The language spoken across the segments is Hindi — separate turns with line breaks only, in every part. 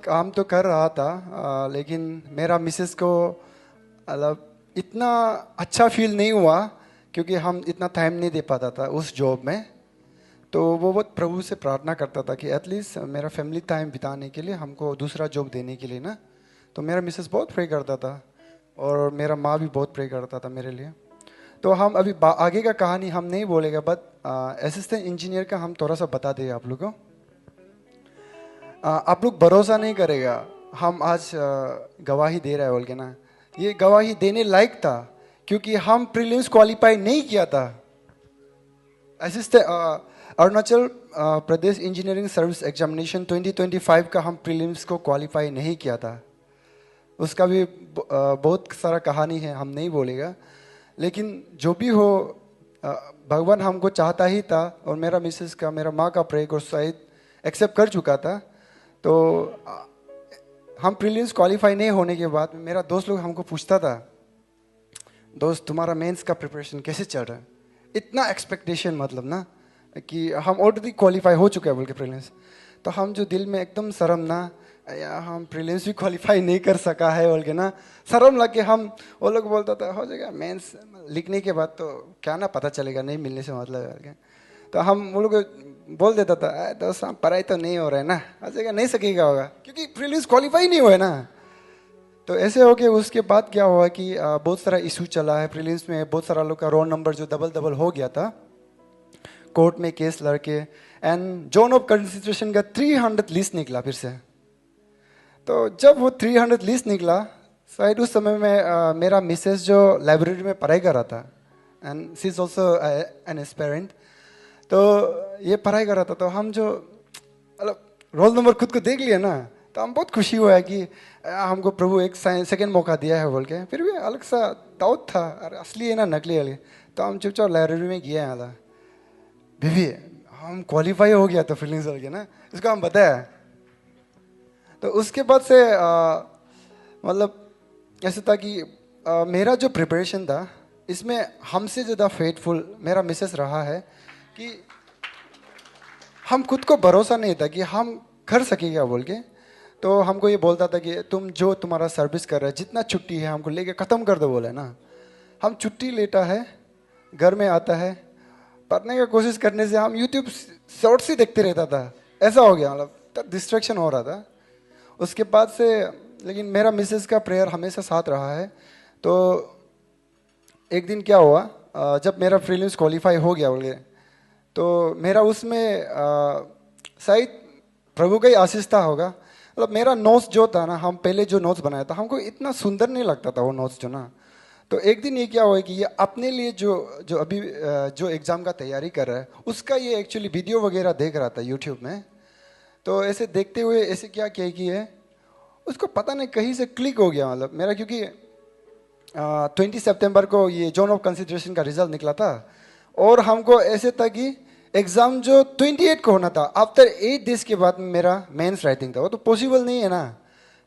काम तो कर रहा था लेकिन मेरा मिसेस को मतलब इतना अच्छा फील नहीं हुआ क्योंकि हम इतना टाइम नहीं दे पाता था उस जॉब में। तो वो बहुत प्रभु से प्रार्थना करता था कि एटलीस्ट मेरा फैमिली टाइम बिताने के लिए हमको दूसरा जॉब देने के लिए ना। तो मेरा मिसेस बहुत प्रे करता था और मेरा माँ भी बहुत प्रे करता था मेरे लिए। तो हम अभी आगे का कहानी हम नहीं बोलेगा, बट असिस्टेंट इंजीनियर का हम थोड़ा सा बता दें आप लोग को। आप लोग भरोसा नहीं करेगा, हम आज गवाही दे रहे हैं बोल के ना, ये गवाही देने लायक था क्योंकि हम प्रीलिम्स क्वालिफाई नहीं किया था। Assistant Arunachal Pradesh engineering service examination 2025 का हम प्रीलिम्स को क्वालिफाई नहीं किया था। उसका भी बहुत सारा कहानी है, हम नहीं बोलेगा। लेकिन जो भी हो, भगवान हमको चाहता ही था और मेरा मिसेस का, मेरा माँ का प्रे को शायद एक्सेप्ट कर चुका था। तो हम प्रीलिम्स क्वालिफाई नहीं होने के बाद मेरा दोस्त लोग हमको पूछता था, दोस्त तुम्हारा मेंस का प्रिपरेशन कैसे चल रहा है? इतना एक्सपेक्टेशन मतलब ना कि हम ऑलरेडी क्वालिफाई हो चुके हैं बोल के प्रीलिम्स। तो हम जो दिल में एकदम शर्म ना, या हम प्रीलिम्स भी क्वालिफाई नहीं कर सका है बोल के ना, शर्म लग के हम, वो लोग बोलता था हो जाएगा मेंस लिखने के बाद तो क्या ना पता चलेगा, नहीं मिलने से मतलब है। तो हम वो लोग बोल देता था दोस्त हम पढ़ाई तो नहीं हो रहा है ना, हो जाएगा, नहीं सकेगा होगा क्योंकि प्रीलिम्स क्वालिफाई नहीं हुआ ना। तो ऐसे हो के उसके बाद क्या हुआ कि बहुत सारा इशू चला है प्रीलिम्स में, बहुत सारा लोग का रोल नंबर जो डबल डबल हो गया था, कोर्ट में केस लड़के, एंड जोन ऑफ कंसिडरेशन का 300 लिस्ट निकला फिर से। तो जब वो 300 लिस्ट निकला, शायद उस समय में मेरा मिसेस जो लाइब्रेरी में पढ़ाई कर रहा था, and she is also an aspirant, तो ये पढ़ाई कर रहा था। तो हम जो मतलब रोल नंबर खुद को देख लिया ना, तो हम बहुत खुशी हुआ है कि हमको प्रभु एक सेकंड मौका दिया है बोल के। फिर भी अलग सा डाउट था, अरे असली है ना नकली वाली। तो हम चुपचाप लाइब्रेरी में गए यहाँ था, बीवी हम क्वालिफाई हो गया था फीलिंग्स बोल के ना, इसको हम बताया। तो उसके बाद से मतलब ऐसा था कि मेरा जो प्रिपरेशन था इसमें हमसे ज़्यादा फेथफुल मेरा मिसेस रहा है कि हम खुद को भरोसा नहीं था कि हम कर सकेगा बोल के। तो हमको ये बोलता था कि तुम जो तुम्हारा सर्विस कर रहे हैं, जितना छुट्टी है हमको लेके ख़त्म कर दो बोले ना। हम छुट्टी लेता है, घर में आता है, पढ़ने की कोशिश करने से हम यूट्यूब शॉर्ट्स ही देखते रहता था। ऐसा हो गया, मतलब डिस्ट्रैक्शन हो रहा था उसके बाद से। लेकिन मेरा मिसेस का प्रेयर हमेशा साथ रहा है। तो एक दिन क्या हुआ, जब मेरा प्रीलिम्स क्वालिफाई हो गया बोले, तो मेरा उसमें शायद प्रभु का ही आशीष था होगा। मतलब मेरा नोट्स जो था ना, हम पहले जो नोट्स बनाया था हमको इतना सुंदर नहीं लगता था वो नोट्स जो ना। तो एक दिन ये क्या हुआ कि ये अपने लिए जो जो अभी जो एग्ज़ाम का तैयारी कर रहा है उसका ये एक्चुअली वीडियो वगैरह देख रहा था यूट्यूब में। तो ऐसे देखते हुए ऐसे क्या किया कि है, उसको पता नहीं कहीं से क्लिक हो गया मतलब मेरा, क्योंकि 20 सितंबर को ये जोन ऑफ कंसिडरेशन का रिजल्ट निकला था और हमको ऐसे था कि एग्ज़ाम जो 28 को होना था, आफ्टर 8 डेज के बाद मेरा मेंस राइटिंग था। वो तो पॉसिबल नहीं है ना,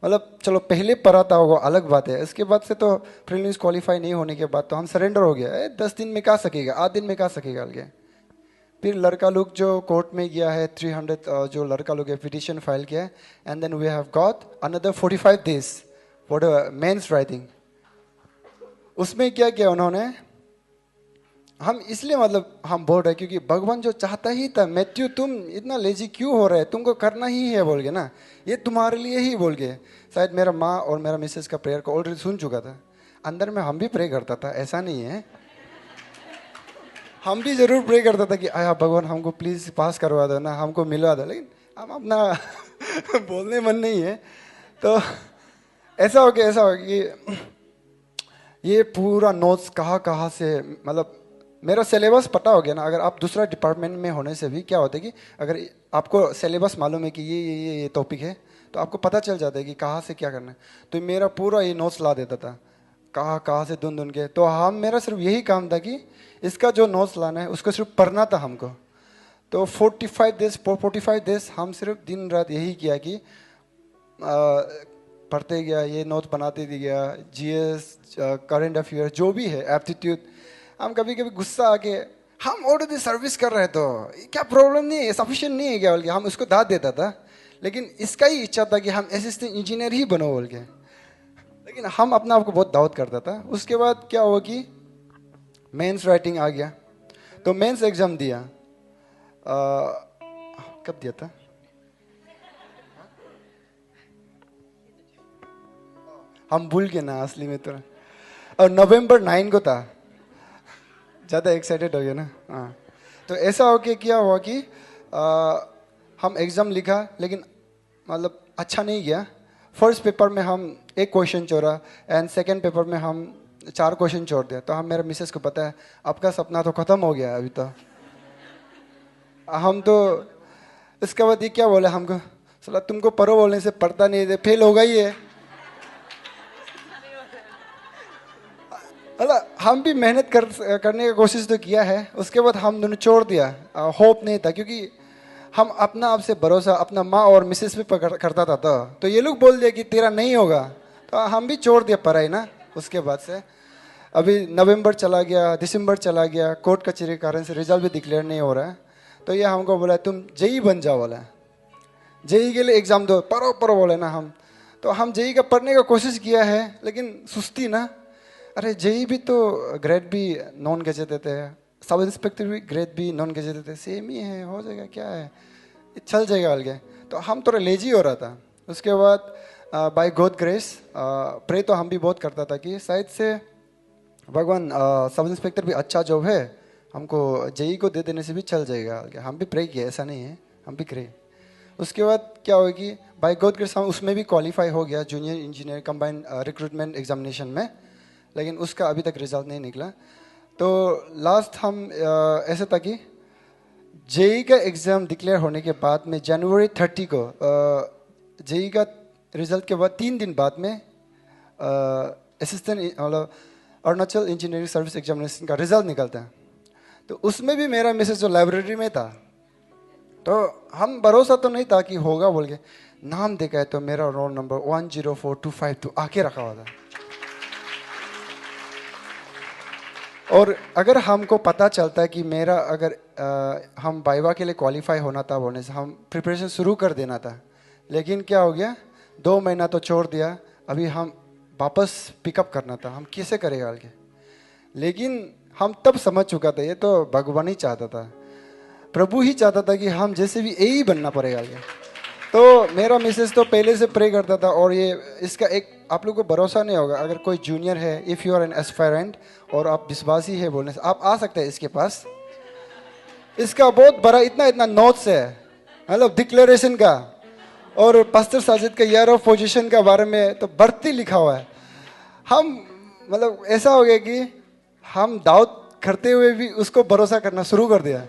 मतलब चलो पहले पढ़ा था वो अलग बात है, इसके बाद से तो प्रीलिम्स क्वालिफाई नहीं होने के बाद तो हम सरेंडर हो गया। 10 दिन में कहा सकेगा, 8 दिन में कहा सकेगा आगे। फिर लड़का लोग जो कोर्ट में गया है 300 जो लड़का लोग है पिटिशन फाइल किया है, and then we have got another 45 days for the mains writing. उसमें क्या किया उन्होंने, हम इसलिए मतलब हम बोल रहे क्योंकि भगवान जो चाहता ही था, मैथ्यू तुम इतना लेजी क्यों हो रहे, तुमको करना ही है बोल के ना, ये तुम्हारे लिए ही बोल के। शायद मेरा माँ और मेरा मिसेस का प्रेयर को ऑलरेडी सुन चुका था। अंदर में हम भी प्रे करता था, ऐसा नहीं है, हम भी जरूर प्रे करता था कि आया भगवान हमको प्लीज़ पास करवा दो ना, हमको मिलवा दो। लेकिन हम अपना बोलने मन नहीं है। तो ऐसा हो गया कि ये पूरा नोट्स कहाँ कहाँ से, मतलब मेरा सिलेबस पता हो गया ना। अगर आप दूसरा डिपार्टमेंट में होने से भी क्या होता है कि अगर आपको सिलेबस मालूम है कि ये टॉपिक है तो आपको पता चल जाता है कि कहाँ से क्या करना है। तो मेरा पूरा ये नोट्स ला देता था कहाँ कहाँ से ढूंढ ढूंढ के। तो हम मेरा सिर्फ यही काम था कि इसका जो नोट्स लाना है उसको सिर्फ पढ़ना था हमको। तो 45 डेज हम सिर्फ दिन रात यही किया कि पढ़ते गया, ये नोट बनाते गया, जीएस करंट अफेयर जो भी है, एप्टीट्यूड। हम कभी कभी गुस्सा आके, हम ऑलरेडी सर्विस कर रहे तो क्या प्रॉब्लम नहीं है, सफिशिएंट नहीं है क्या बोल के हम उसको दाद देता था। लेकिन इसका ही इच्छा था कि हम असिस्टेंट इंजीनियर ही बनो बोल के। लेकिन हम अपना आपको बहुत डाउट करता था। उसके बाद क्या हुआ कि मेंस राइटिंग आ गया, तो मेंस एग्जाम दिया। कब दिया था? हम भूल गए ना असली में तो। और नवंबर 9 को था। ज़्यादा एक्साइटेड हो गया ना। हाँ, तो ऐसा हो के क्या हुआ कि हम एग्ज़ाम लिखा, लेकिन मतलब अच्छा नहीं गया। फर्स्ट पेपर में हम एक क्वेश्चन छोड़ा एंड सेकंड पेपर में हम 4 क्वेश्चन छोड़ दिया। तो हम, मेरा मिसेस को पता है आपका सपना तो ख़त्म हो गया अभी तो। हम तो इसके बाद ये क्या बोले हमको, सला तुमको पढ़ो बोलने से पढ़ता नहीं है, फेल होगा ही है। अला हम भी मेहनत करने की कोशिश तो किया है। उसके बाद हम दोनों छोड़ दिया। होप नहीं था, क्योंकि हम अपना आप से भरोसा अपना माँ और मिसेस पे करता था। तो ये लोग बोल दिया कि तेरा नहीं होगा, तो हम भी छोड़ दिया पढ़ाई ना। उसके बाद से अभी नवंबर चला गया, दिसंबर चला गया, कोर्ट कचहरी के कारण से रिजल्ट भी डिक्लेयर नहीं हो रहा है। तो ये हमको बोला तुम जेई बन जाओ बोला, जेई के लिए एग्ज़ाम दो, पढ़ो पढ़ो बोले ना हम। तो हम जेई का पढ़ने का कोशिश किया है, लेकिन सुस्ती ना। अरे जेई भी तो ग्रेड भी नॉन गजेट देते हैं, सब इंस्पेक्टर भी ग्रेड भी नॉन गजेट देते हैं, सेम ही है, हो जाएगा क्या है, चल जाएगा अलगे। तो हम थोड़ा लेजी हो रहा था। उसके बाद बाय गॉड ग्रेस प्रे तो हम भी बहुत करता था कि शायद से भगवान सब इंस्पेक्टर भी अच्छा जॉब है, हमको जेई को दे देने से भी चल जाएगा। हम भी प्रे किए, ऐसा नहीं है, हम भी करे। उसके बाद क्या हुआ कि बाय गॉड ग्रेस हम उसमें भी क्वालिफाई हो गया, junior engineer combined recruitment examination में। लेकिन उसका अभी तक रिजल्ट नहीं निकला। तो लास्ट हम ऐसा था कि जेई का एग्ज़ाम डिक्लेयर होने के बाद में जनवरी 30 को जेई का रिजल्ट के बाद 3 दिन बाद में असिस्टेंट मतलब अरुणाचल इंजीनियरिंग सर्विस एग्जामिनेशन का रिजल्ट निकलता है। तो उसमें भी मेरा मैसेज जो लाइब्रेरी में था, तो हम भरोसा तो नहीं था कि होगा बोल के, नाम देखा है तो मेरा रोल नंबर 104252 आके रखा हुआ था। और अगर हमको पता चलता है कि मेरा अगर हम वाइवा के लिए क्वालिफाई होना था बोलने से हम प्रिपरेशन शुरू कर देना था। लेकिन क्या हो गया, 2 महीना तो छोड़ दिया, अभी हम वापस पिकअप करना था, हम कैसे करेगा आगे। लेकिन हम तब समझ चुका था ये तो भगवान ही चाहता था, प्रभु ही चाहता था कि हम जैसे भी यही बनना पड़ेगा आगे। तो मेरा मिसेस तो पहले से प्रे करता था। और ये इसका एक आप लोग को भरोसा नहीं होगा, अगर कोई जूनियर है, if you are an aspirant और आप विश्वासी है बोलने से आप आ सकते हैं इसके पास। इसका बहुत बड़ा इतना इतना नोट्स है, मतलब डिक्लेरेशन का और पास्टर साजिद का ईयर ऑफ पोजीशन का बारे में तो बढ़ती लिखा हुआ है। हम मतलब ऐसा हो गया कि हम डाउट करते हुए भी उसको भरोसा करना शुरू कर दिया।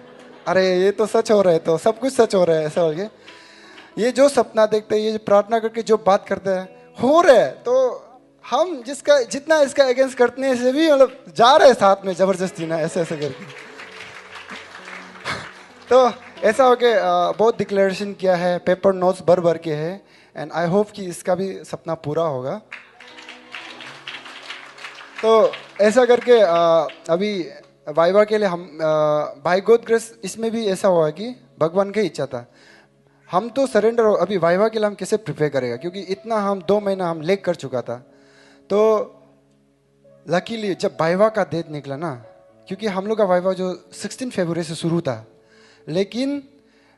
अरे ये तो सच हो रहा है, तो सब कुछ सच हो रहा है, ऐसा हो गया। ये जो सपना देखते हैं, ये प्रार्थना करके जो बात करते हैं हो रहा है, तो हम जिसका जितना इसका अगेंस्ट करने से भी मतलब जा रहे हैं साथ में जबरदस्ती ना, ऐसे ऐसे करके। तो ऐसा हो के बहुत डिक्लेरेशन किया है, पेपर नोट्स भर भर के है, एंड आई होप कि इसका भी सपना पूरा होगा। तो ऐसा करके अभी वाइवा के लिए हम बाय गॉड ग्रेस इसमें भी ऐसा हुआ कि भगवान की इच्छा था। हम तो सरेंडर हो, अभी वाइवा के लिए हम कैसे प्रिपेयर करेगा, क्योंकि इतना हम 2 महीना हम लेक कर चुका था। तो लकीली जब वाइवा का डेट निकला ना, क्योंकि हम लोग का वाइवा जो 16 फरवरी से शुरू था, लेकिन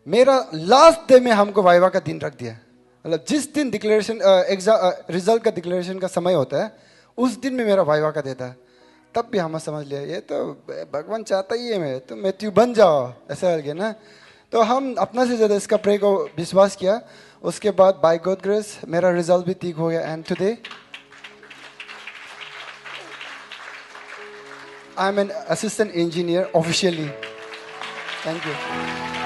मेरा लास्ट डे में हमको वाइवा का दिन रख दिया। मतलब जिस दिन डिक्लेरेशन एग्जाम रिजल्ट का डिक्लेरेशन का समय होता है, उस दिन में मेरा वाइवा का देता है। तब भी हम समझ लिया ये तो भगवान चाहता ही है, मैं तो मैथ्यू बन जाओ, ऐसा लगे ना। तो हम अपना से ज़्यादा इसका प्रे को विश्वास किया। उसके बाद बाय गॉड ग्रेस मेरा रिजल्ट भी ठीक हो गया, and today I am an assistant engineer officially. Thank you.